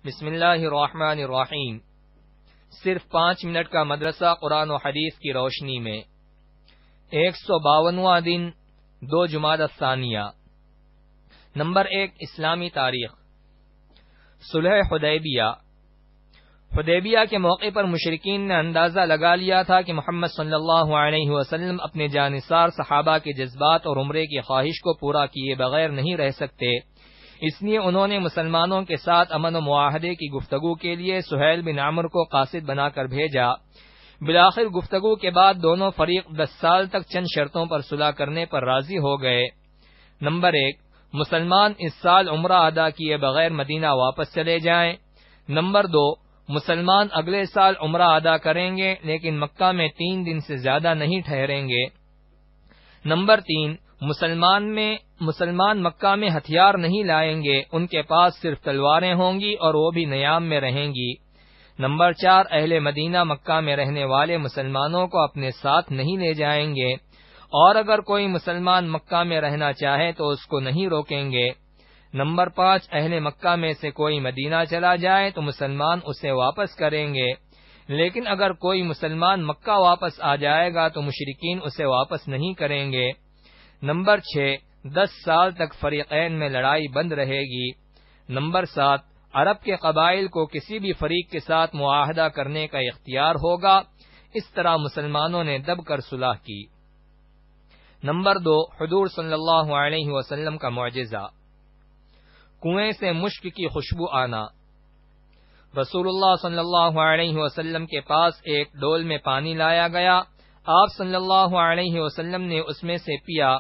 بسم اللہ الرحمن الرحیم۔ صرف 5 منٹ کا مدرسہ قرآن و حدیث کی روشنی میں 152واں دن 2 جمادس ثانیہ۔ نمبر 1، اسلامی تاریخ۔ صلح حدیبیہ۔ حدیبیہ کے موقع پر مشرکین نے اندازہ لگا لیا تھا کہ محمد صلی اللہ علیہ وسلم اپنے جانثار صحابہ کے جذبات اور عمرے کی خواہش کو پورا کیے بغیر نہیں رہ سکتے، اس لیے انہوں نے مسلمانوں کے ساتھ امن و معاہدے کی گفتگو کے لیے سہیل بن عمرو کو قاصد بنا کر بھیجا۔ بالآخر گفتگو کے بعد دونوں فریق 10 سال تک چند شرطوں پر صلح کرنے پر راضی ہو گئے۔ نمبر 1، مسلمان اس سال عمرہ ادا کیے بغیر مدینہ واپس چلے جائیں۔ نمبر 2، مسلمان اگلے سال عمرہ ادا کریں گے لیکن مکہ میں 3 دن سے زیادہ نہیں ٹھہریں گے۔ نمبر 3، مسلمان مکہ میں ہتھیار نہیں لائیں گے، ان کے پاس صرف تلواریں ہوں گی اور وہ بھی نیام میں رہیں گی۔ نمبر 4، اہل مدینہ مکہ میں رہنے والے مسلمانوں کو اپنے ساتھ نہیں لے جائیں گے، اور اگر کوئی مسلمان مکہ میں رہنا چاہے تو اس کو نہیں روکیں گے۔ نمبر 5، اہل مکہ میں سے کوئی مدینہ چلا جائے تو مسلمان اسے واپس کریں گے، لیکن اگر کوئی مسلمان مکہ واپس آ جائے گا تو مشرکین اسے واپس نہیں کریں گے۔ نمبر 6، 10 سال تک فریقین میں لڑائی بند رہے گی۔ نمبر 7، عرب کے قبائل کو کسی بھی فریق کے ساتھ معاہدہ کرنے کا اختیار ہوگا، اس طرح مسلمانوں نے دب کر صلح کی۔ نمبر 2، حضور صلی اللہ علیہ وسلم کا معجزہ، کنویں سے مشک کی خوشبو آنا۔ رسول اللہ صلی اللہ علیہ وسلم کے پاس ایک ڈول میں پانی لایا گیا، آپ صلی اللہ علیہ وسلم نے اس میں سے پیا،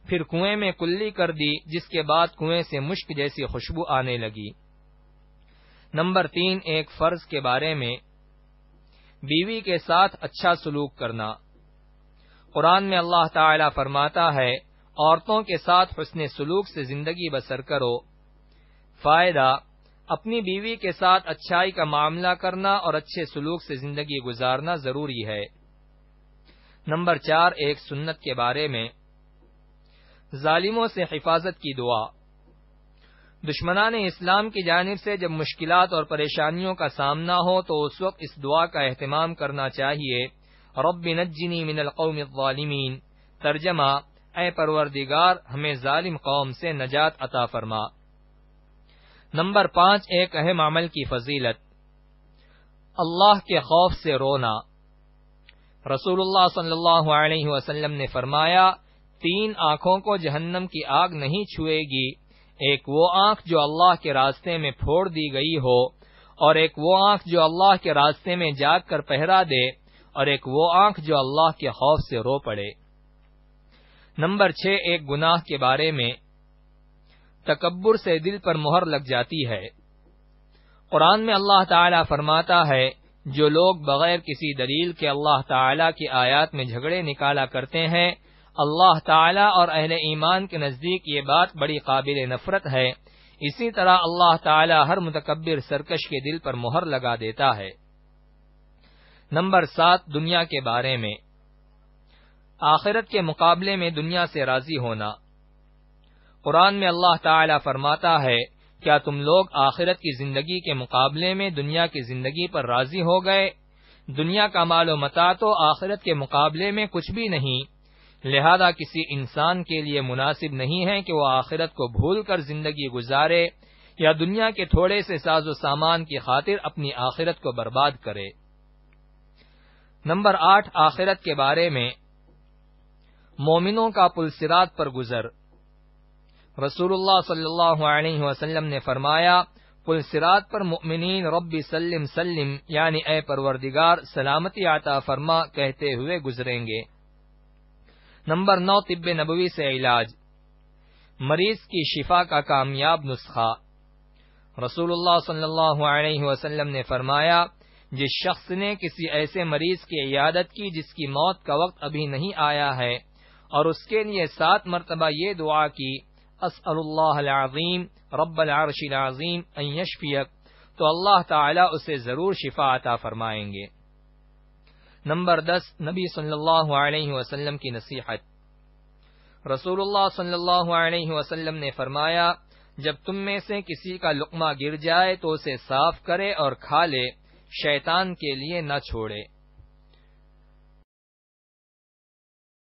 پھر کنویں میں کلی کر دی، جس کے بعد کنویں سے مشک جیسی خوشبو آنے لگی۔ نمبر 3، ایک فرض کے بارے میں، بیوی کے ساتھ اچھا سلوک کرنا۔ قرآن میں اللہ تعالی فرماتا ہے، عورتوں کے ساتھ حسن سلوک سے زندگی بسر کرو۔ فائدہ، اپنی بیوی کے ساتھ اچھائی کا معاملہ کرنا اور اچھے سلوک سے زندگی گزارنا ضروری ہے۔ نمبر 4، ایک سنت کے بارے میں، ظالموں سے حفاظت کی دعا۔ دشمنان اسلام کی جانب سے جب مشکلات اور پریشانیوں کا سامنا ہو تو اس وقت اس دعا کا اہتمام کرنا چاہیے، رب نجنی من القوم الظالمین۔ ترجمہ، اے پروردگار ہمیں ظالم قوم سے نجات عطا فرما۔ نمبر 5، ایک اہم عمل کی فضیلت، اللہ کے خوف سے رونا۔ رسول اللہ صلی اللہ علیہ وسلم نے فرمایا، 3 آنکھوں کو جہنم کی آگ نہیں چھوئے گی، ایک وہ آنکھ جو اللہ کے راستے میں پھوڑ دی گئی ہو، اور ایک وہ آنکھ جو اللہ کے راستے میں جاگ کر پہرا دے، اور ایک وہ آنکھ جو اللہ کے خوف سے رو پڑے۔ نمبر 6، ایک گناہ کے بارے میں، تکبر سے دل پر مہر لگ جاتی ہے۔ قرآن میں اللہ تعالی فرماتا ہے، جو لوگ بغیر کسی دلیل کے اللہ تعالی کی آیات میں جھگڑے نکالا کرتے ہیں، اللہ تعالی اور اہل ایمان کے نزدیک یہ بات بڑی قابل نفرت ہے۔ اسی طرح اللہ تعالی ہر متکبر سرکش کے دل پر مہر لگا دیتا ہے۔ نمبر 7، دنیا کے بارے میں، آخرت کے مقابلے میں دنیا سے راضی ہونا۔ قرآن میں اللہ تعالی فرماتا ہے، کیا تم لوگ آخرت کی زندگی کے مقابلے میں دنیا کی زندگی پر راضی ہو گئے؟ دنیا کا مال و متاع تو آخرت کے مقابلے میں کچھ بھی نہیں، لہذا کسی انسان کے لیے مناسب نہیں ہے کہ وہ آخرت کو بھول کر زندگی گزارے یا دنیا کے تھوڑے سے ساز و سامان کی خاطر اپنی آخرت کو برباد کرے۔ نمبر 8، آخرت کے بارے میں، مومنوں کا پل صراط پر گزر۔ رسول اللہ صلی اللہ علیہ وسلم نے فرمایا، پل صراط پر مؤمنین رب سلم سلم، یعنی اے پروردگار سلامتی عطا فرما کہتے ہوئے گزریں گے۔ نمبر 9، طب نبوی سے علاج، مریض کی شفا کا کامیاب نسخہ۔ رسول اللہ صلی اللہ علیہ وسلم نے فرمایا، جس شخص نے کسی ایسے مریض کی عیادت کی جس کی موت کا وقت ابھی نہیں آیا ہے اور اس کے لیے 7 مرتبہ یہ دعا کی، اسأل اللہ العظیم رب العرش العظیم ان یشفیک، تو اللہ تعالی اسے ضرور شفا عطا فرمائیں گے۔ نمبر 10، نبی صلی اللہ علیہ وسلم کی نصیحت۔ رسول اللہ صلی اللہ علیہ وسلم نے فرمایا، جب تم میں سے کسی کا لقمہ گر جائے تو اسے صاف کرے اور کھا لے، شیطان کے لیے نہ چھوڑے۔